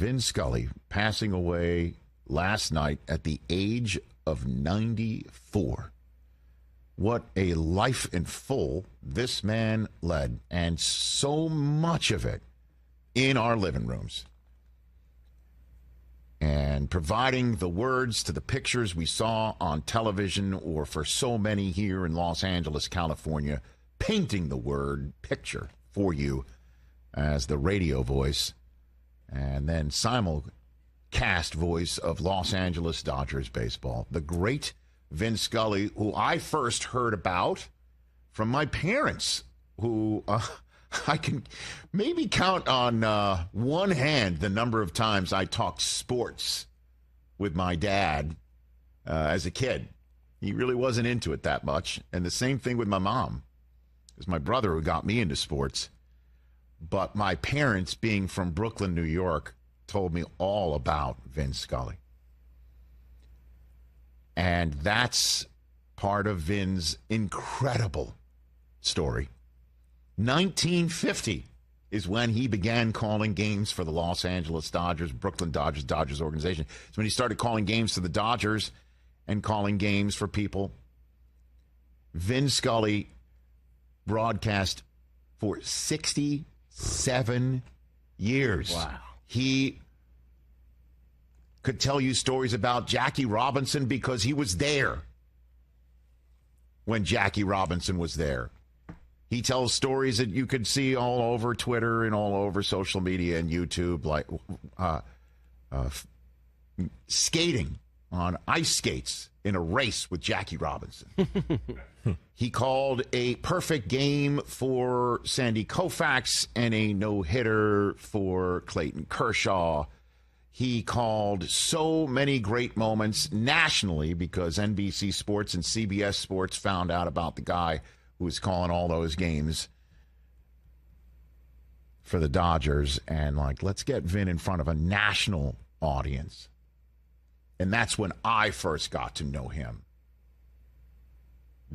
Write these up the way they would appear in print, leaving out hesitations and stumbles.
Vin Scully passing away last night at the age of 94. What a life in full this man led, and so much of it in our living rooms. And providing the words to the pictures we saw on television, or for so many here in Los Angeles, California, painting the word picture for you as the radio voice and then simulcast voice of Los Angeles Dodgers baseball. The great Vin Scully, who I first heard about from my parents, who I can maybe count on one hand the number of times I talked sports with my dad as a kid. He really wasn't into it that much. And the same thing with my mom. It was my brother who got me into sports. But my parents, being from Brooklyn, New York, told me all about Vin Scully. And that's part of Vin's incredible story. 1950 is when he began calling games for the Los Angeles Dodgers, Brooklyn Dodgers organization. It's when he started calling games to the Dodgers and calling games for people. Vin Scully broadcast for 67 years. Wow. He could tell you stories about Jackie Robinson because he was there when Jackie Robinson was there. He tells stories that you could see all over Twitter and all over social media and YouTube, like skating on ice skates in a race with Jackie Robinson. He called a perfect game for Sandy Koufax and a no-hitter for Clayton Kershaw. He called so many great moments nationally because NBC Sports and CBS Sports found out about the guy who was calling all those games for the Dodgers. And, like, let's get Vin in front of a national audience. And that's when I first got to know him.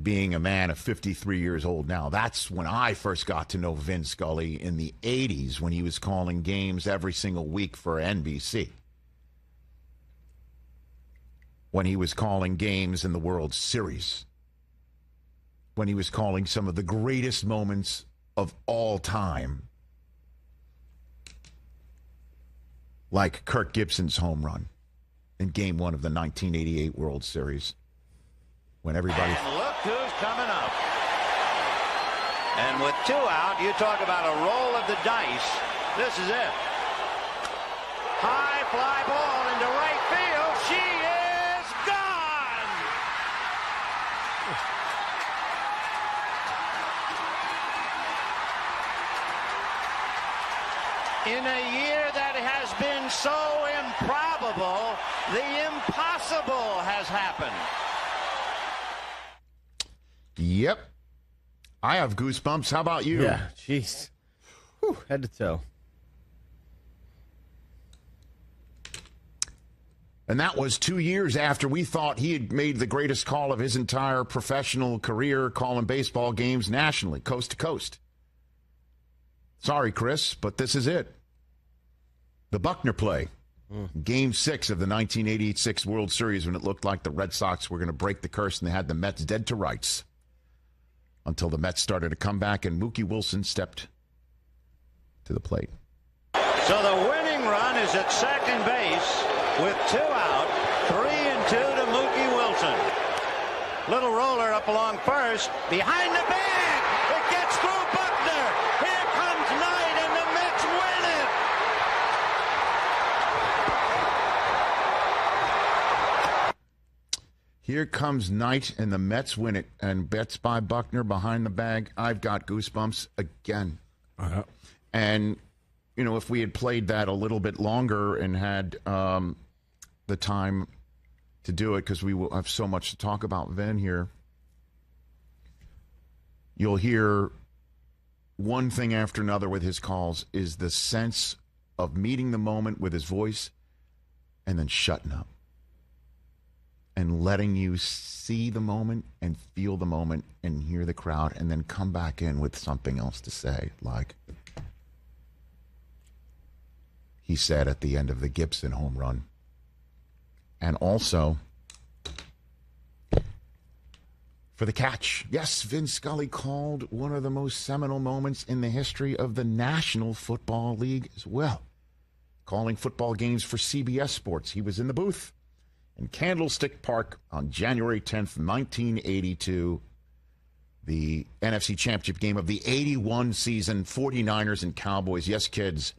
Being a man of 53 years old now, that's when I first got to know Vin Scully in the 80s when he was calling games every single week for NBC. When he was calling games in the World Series. When he was calling some of the greatest moments of all time. Like Kirk Gibson's home run in Game 1 of the 1988 World Series. When everybody... And look who's coming up. And with 2 out, you talk about a roll of the dice. This is it. High fly ball into right field. She is gone. In a year that has been so improbable, the impossible has happened. Yep. I have goosebumps. How about you? Yeah, jeez. Whew, head to toe. And that was 2 years after we thought he had made the greatest call of his entire professional career, calling baseball games nationally, coast to coast. Sorry, Chris, but this is it. The Buckner play. Game 6 of the 1986 World Series, when it looked like the Red Sox were going to break the curse and they had the Mets dead to rights. Until the Mets started to come back and Mookie Wilson stepped to the plate. So the winning run is at second base with 2 out, 3-2 to Mookie Wilson. Little roller up along first, behind the bag. It gets through Buckner. Here comes Knight, and the Mets win it. Here comes Knight, and the Mets win it. And bets by Buckner behind the bag. I've got goosebumps again. Uh-huh. And, you know, if we had played that a little bit longer and had the time to do it, because we will have so much to talk about Vin here, you'll hear one thing after another with his calls is the sense of meeting the moment with his voice and then shutting up and letting you see the moment and feel the moment and hear the crowd and then come back in with something else to say. Like, he said at the end of the Gibson home run. And also for the catch. Yes, Vin Scully called one of the most seminal moments in the history of the National Football League as well. Calling football games for CBS Sports. He was in the booth in Candlestick Park on January 10th, 1982. The NFC Championship game of the 81 season, 49ers and Cowboys. Yes, kids,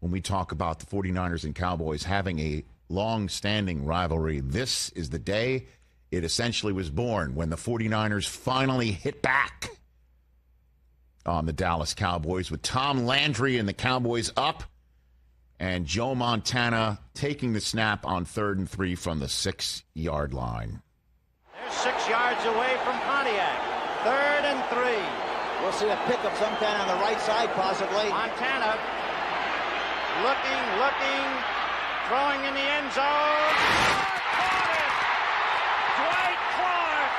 when we talk about the 49ers and Cowboys having a long-standing rivalry, this is the day it essentially was born, when the 49ers finally hit back on the Dallas Cowboys with Tom Landry and the Cowboys up and Joe Montana taking the snap on 3rd and 3 from the 6-yard line. They're 6 yards away from Pontiac. 3rd and 3. We'll see a pickup sometime on the right side, possibly. Montana looking, throwing in the end zone. Dwight Clark.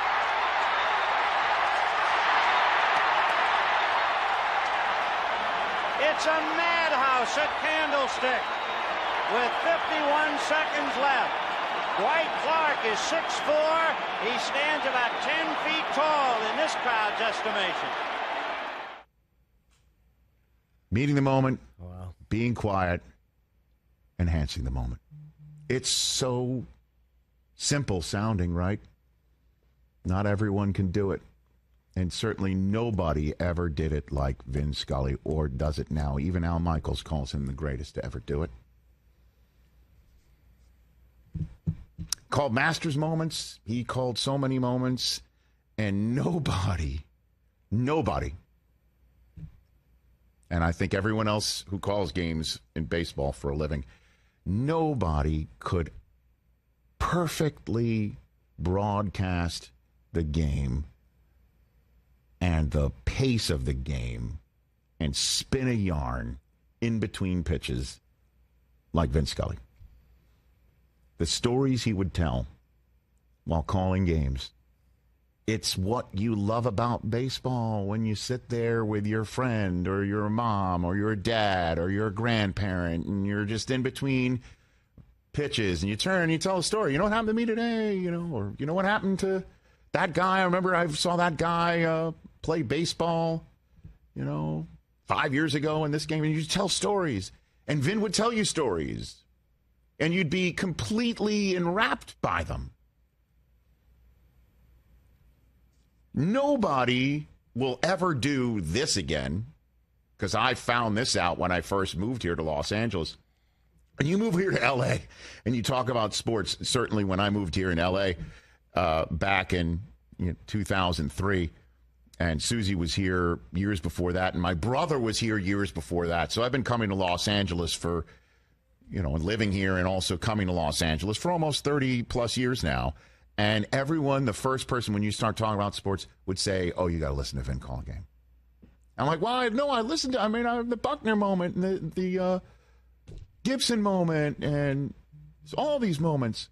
It's a madhouse at Candlestick with 51 seconds left. Dwight Clark is 6'4". He stands about 10 feet tall in this crowd's estimation. Meeting the moment, Wow. being quiet, enhancing the moment. It's so simple sounding, right? Not everyone can do it. And certainly nobody ever did it like Vin Scully, or does it now. Even Al Michaels calls him the greatest to ever do it. Called Masters moments. He called so many moments. And nobody, and I think everyone else who calls games in baseball for a living, nobody could perfectly broadcast the game and the pace of the game and spin a yarn in between pitches like Vin Scully. The stories he would tell while calling games. It's what you love about baseball when you sit there with your friend or your mom or your dad or your grandparent and you're just in between pitches and you turn and you tell a story. You know what happened to me today? Or you know what happened to that guy? I remember I saw that guy play baseball, 5 years ago in this game. And you tell stories. And Vin would tell you stories. And you'd be completely enwrapped by them. Nobody will ever do this again, because I found this out when I first moved here to Los Angeles. When you move here to L.A. and you talk about sports, certainly when I moved here in L.A. Back in 2003, and Susie was here years before that, and my brother was here years before that. So I've been coming to Los Angeles for, living here and also coming to Los Angeles for almost 30 plus years now. And everyone, the first person when you start talking about sports would say, oh, you got to listen to Vin call a game. I'm like, well, I listened to, the Buckner moment and the Gibson moment and all these moments.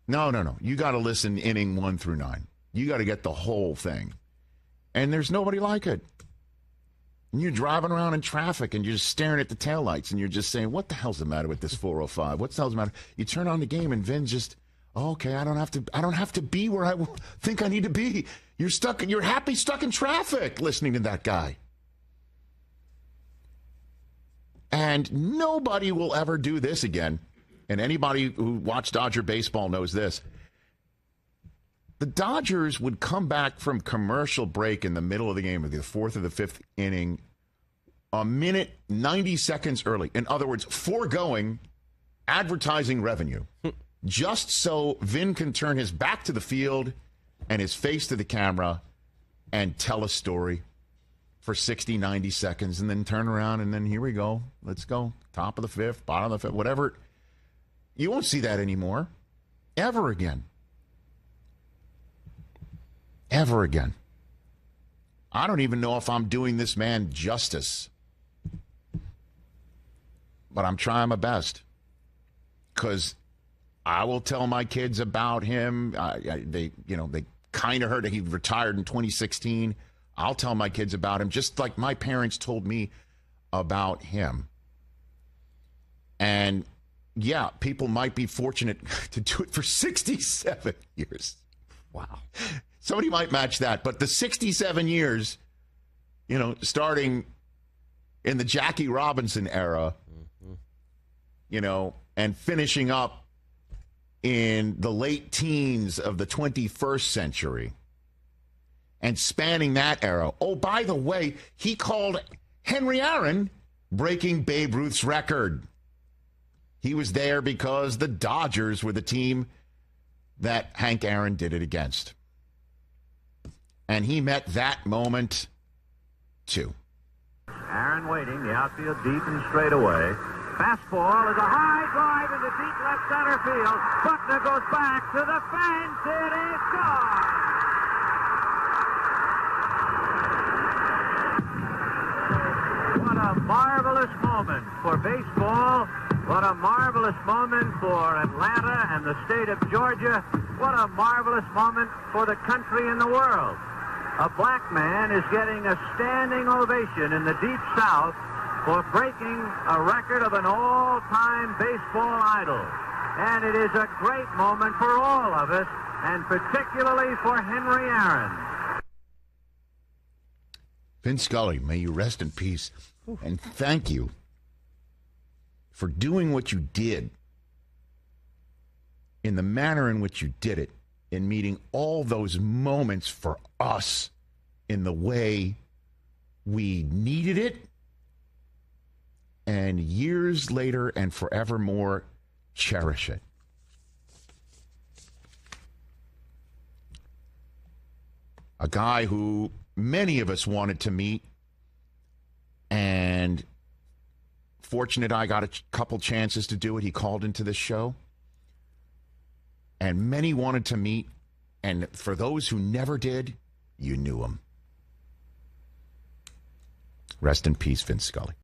No. You got to listen inning 1 through 9. You got to get the whole thing. And there's nobody like it. And you're driving around in traffic and you're just staring at the taillights and you're just saying, what the hell's the matter with this 405? What the hell's the matter? You turn on the game and Vin's just, okay, I don't have to be where I think I need to be. You're happy stuck in traffic listening to that guy. And nobody will ever do this again. And anybody who watched Dodger baseball knows this. The Dodgers would come back from commercial break in the middle of the game, the 4th or the 5th inning, a minute, 90 seconds early. In other words, foregoing advertising revenue. Just so Vin can turn his back to the field and his face to the camera and tell a story for 60, 90 seconds and then turn around and then here we go. Let's go. Top of the 5th, bottom of the 5th, whatever. You won't see that anymore. Ever again. Ever again. I don't even know if I'm doing this man justice. But I'm trying my best. Because I will tell my kids about him. They kind of heard that he retired in 2016. I'll tell my kids about him just like my parents told me about him. And, yeah, people might be fortunate to do it for 67 years. Wow. Somebody might match that. But the 67 years, starting in the Jackie Robinson era, and finishing up in the late teens of the 21st century and spanning that era. Oh, by the way, he called Henry Aaron breaking Babe Ruth's record. He was there because the Dodgers were the team that Hank Aaron did it against. And he met that moment, too. Aaron waiting, the outfield deep and straight away. Fastball is a high drive into deep left center field. Buckner goes back to the fence. It is gone. What a marvelous moment for baseball. What a marvelous moment for Atlanta and the state of Georgia. What a marvelous moment for the country and the world. A black man is getting a standing ovation in the Deep South for breaking a record of an all-time baseball idol. And it is a great moment for all of us, and particularly for Henry Aaron. Vin Scully, may you rest in peace. And thank you for doing what you did in the manner in which you did it, in meeting all those moments for us in the way we needed it, and years later and forevermore cherish it. A guy who many of us wanted to meet, and fortunate I got a couple chances to do it. He called into this show, and many wanted to meet, and for those who never did, you knew him. Rest in peace, Vin Scully.